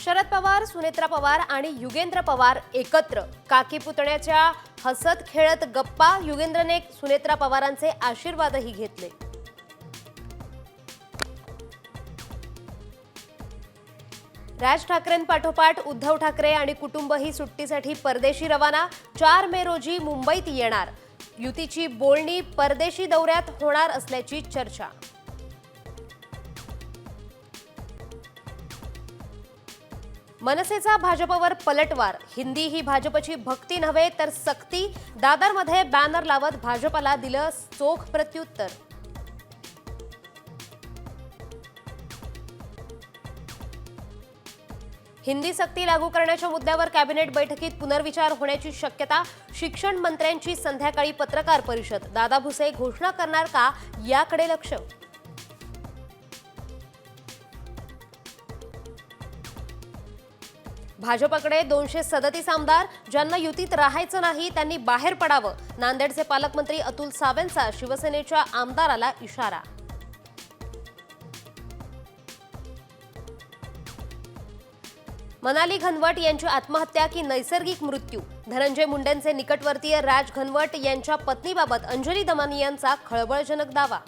शरद पवार, सुनेत्रा पवार आणि युगेंद्र पवार एकत्र काकी पुतण्याच्या हसत खेळत गप्पा. युगेंद्रने सुनेत्रा पवारांचे आशीर्वादही घेतले. राज ठाकरेंपाठोपाठ उद्धव ठाकरे आणि कुटुंबही सुट्टीसाठी परदेशी रवाना. 4 मे रोजी मुंबईत येणार. युतीची बोलणी परदेशी दौऱ्यात होणार असल्याची चर्चा. मनसेचा भाजपवर पलटवार. हिंदी ही भाजपची भक्ती नव्हे तर सक्ती. दादरमध्ये बॅनर लावत भाजपला दिलं चोख प्रत्युत्तर. हिंदी सक्ती लागू करण्याच्या मुद्द्यावर कॅबिनेट बैठकीत पुनर्विचार होण्याची शक्यता. शिक्षण मंत्र्यांची संध्याकाळी पत्रकार परिषद. दादा भुसे घोषणा करणार का, याकडे लक्ष. भाजपकडे 237 आमदार. ज्यांना युतीत राहायचं नाही त्यांनी बाहेर पडावं. नांदेडचे पालकमंत्री अतुल सावेंचा शिवसेनेच्या आमदाराला इशारा. मनाली घनवट यांची आत्महत्या की नैसर्गिक मृत्यू. धनंजय मुंडेंचे निकटवर्तीय राज घनवट यांच्या पत्नीबाबत अंजली दमानियांचा खळबळजनक दावा.